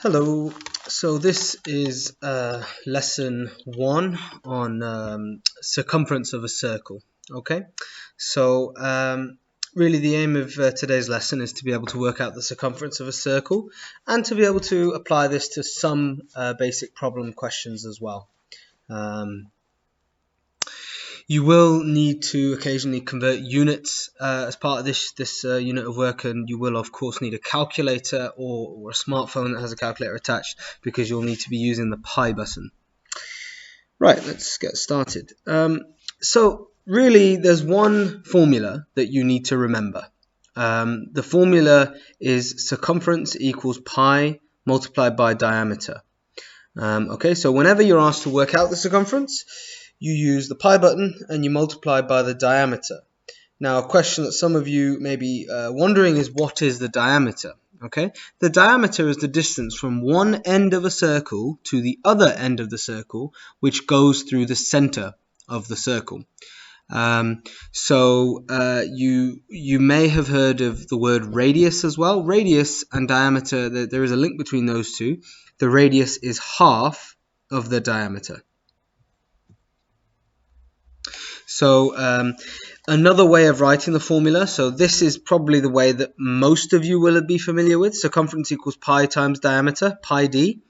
Hello, so this is lesson 1 on circumference of a circle. Okay, so really the aim of today's lesson is to be able to work out the circumference of a circle and to be able to apply this to some basic problem questions as well. You will need to occasionally convert units as part of this unit of work, and you will of course need a calculator or a smartphone that has a calculator attached, because you'll need to be using the pi button. Right, let's get started. So really there's one formula that you need to remember. The formula is circumference equals pi multiplied by diameter. Okay, so whenever you're asked to work out the circumference, you use the pi button and you multiply by the diameter. Now, a question that some of you may be wondering is, what is the diameter? Okay, the diameter is the distance from one end of a circle to the other end of the circle, which goes through the center of the circle. You may have heard of the word radius as well. Radius and diameter, there is a link between those two. The radius is half of the diameter. So another way of writing the formula, so this is probably the way that most of you will be familiar with: circumference equals pi times diameter, pi d,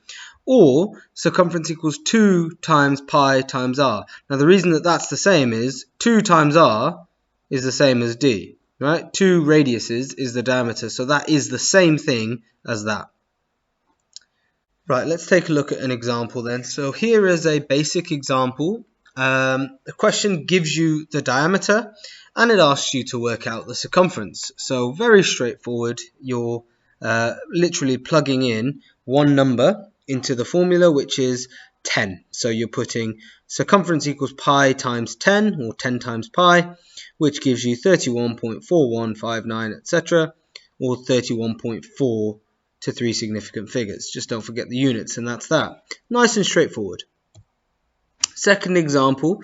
or circumference equals 2 times pi times r. Now the reason that that's the same is 2 times r is the same as d, right? 2 radiuses is the diameter, so that is the same thing as that. Right, let's take a look at an example then. So here is a basic example. The question gives you the diameter and it asks you to work out the circumference. So very straightforward. You're literally plugging in one number into the formula, which is 10. So you're putting circumference equals pi times 10, or 10 times pi, which gives you 31.4159, etc., or 31.4 to 3 significant figures. Just don't forget the units, and that's that. Nice and straightforward. Second example,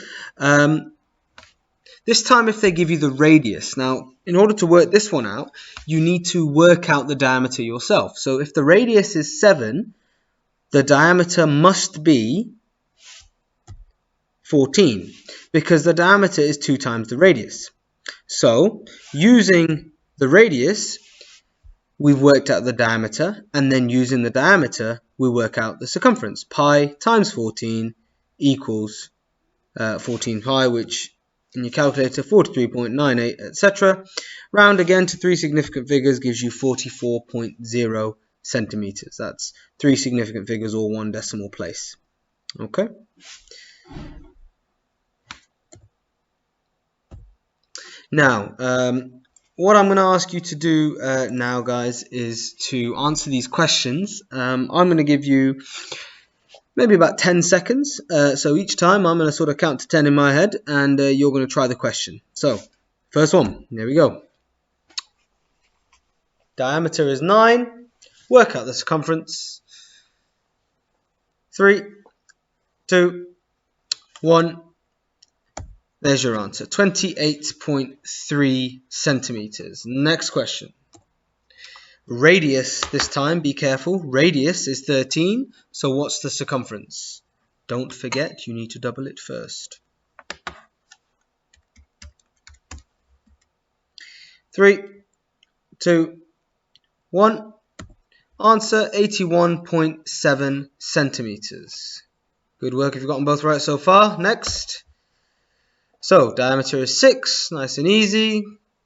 this time if they give you the radius. Now, in order to work this one out, you need to work out the diameter yourself. So if the radius is 7, the diameter must be 14, because the diameter is 2 times the radius. So using the radius, we've worked out the diameter, and then using the diameter, we work out the circumference. Pi times 14 equals 14 pi, which in your calculator, 43.98, etc. Round again to 3 significant figures gives you 44.0 centimeters. That's 3 significant figures or 1 decimal place. Okay. Now, what I'm going to ask you to do now, guys, is to answer these questions. I'm going to give you maybe about 10 seconds. So each time I'm going to sort of count to 10 in my head, and you're going to try the question. So, first one, there we go. Diameter is 9. Work out the circumference. 3, 2, 1. There's your answer, 28.3 centimeters. Next question. Radius this time, be careful. Radius is 13, so what's the circumference? Don't forget, you need to double it first. 3, 2, 1. Answer, 81.7 centimeters. Good work if you've gotten both right so far. Next. So, diameter is 6, nice and easy.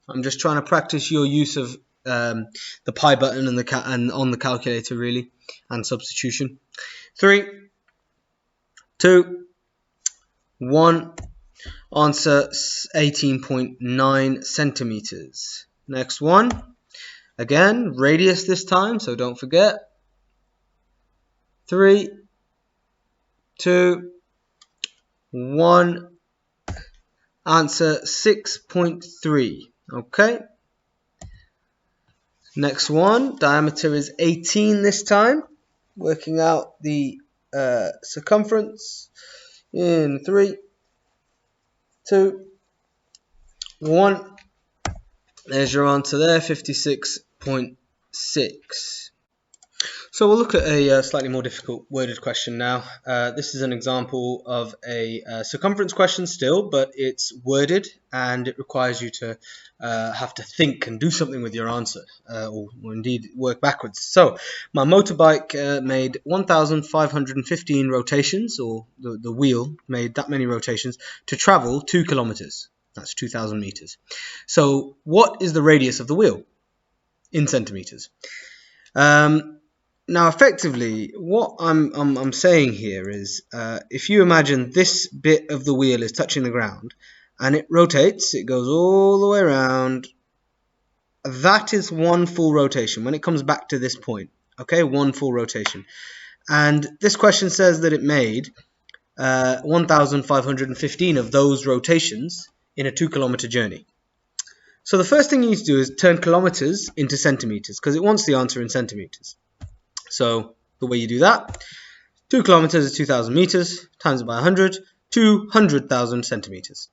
I'm just trying to practice your use of the pi button and on the calculator, really, and substitution. 3, 2, 1. Answer, 18.9 centimeters. Next one. Again, radius this time, so don't forget. 3, 2, 1. Answer, 6.3. Okay. Next one. Diameter is 18 this time. Working out the circumference in 3, 2, 1. There's your answer there, 56.6. So we'll look at a slightly more difficult worded question now. This is an example of a circumference question still, but it's worded and it requires you to have to think and do something with your answer, or indeed work backwards. So my motorbike made 1,515 rotations, or the wheel made that many rotations to travel 2 kilometers. That's 2,000 meters. So what is the radius of the wheel in centimeters? Now, effectively, what I'm saying here is, if you imagine this bit of the wheel is touching the ground, and it rotates, it goes all the way around. That is one full rotation when it comes back to this point. Okay, one full rotation. And this question says that it made 1,515 of those rotations in a 2-kilometer journey. So the first thing you need to do is turn kilometers into centimeters, because it wants the answer in centimeters. So the way you do that, 2 kilometers is 2,000 meters, times it by 100, 200,000 centimeters.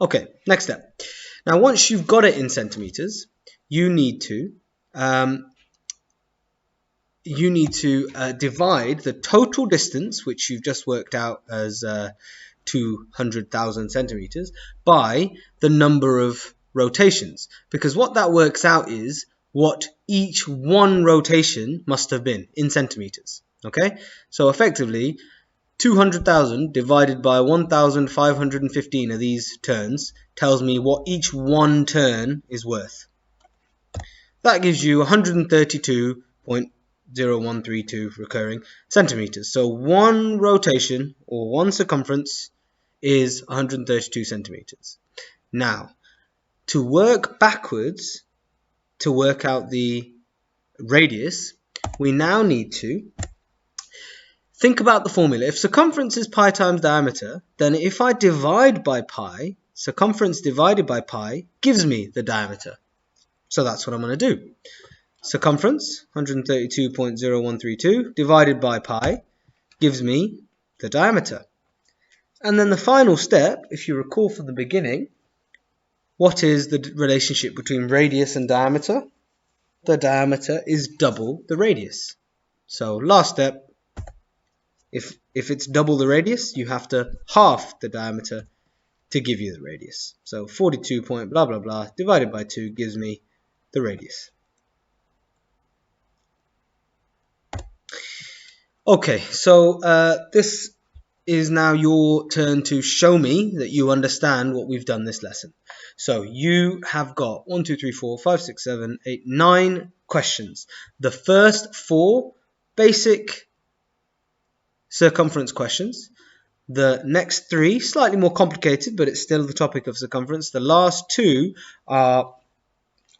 Okay, next step. Now once you've got it in centimeters, you need to divide the total distance, which you've just worked out as 200,000 centimeters, by the number of rotations, because what that works out is what each one rotation must have been in centimeters. Okay, so effectively 200,000 divided by 1,515 of these turns tells me what each one turn is worth. That gives you 132.0132 recurring centimeters. So one rotation or one circumference is 132 centimeters. Now, to work backwards to work out the radius, we now need to think about the formula. If circumference is pi times diameter, then if I divide by pi, circumference divided by pi gives me the diameter. So that's what I'm going to do. Circumference, 132.0132, divided by pi, gives me the diameter. And then the final step, if you recall from the beginning, what is the relationship between radius and diameter? The diameter is double the radius. So last step, if it's double the radius, you have to half the diameter to give you the radius. So 42 point blah blah blah divided by 2 gives me the radius. Okay, so this is now your turn to show me that you understand what we've done this lesson. So you have got 1, 2, 3, 4, 5, 6, 7, 8, 9 questions. The first 4 basic circumference questions. The next 3 slightly more complicated, but it's still the topic of circumference. The last 2 are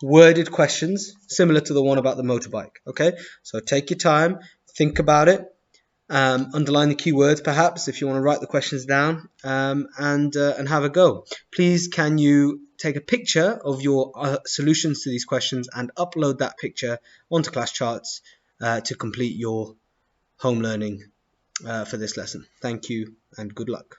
worded questions similar to the one about the motorbike. Okay, so take your time, think about it. Underline the keywords perhaps if you want to write the questions down, and have a go. Please can you take a picture of your solutions to these questions and upload that picture onto class charts to complete your home learning for this lesson. Thank you and good luck.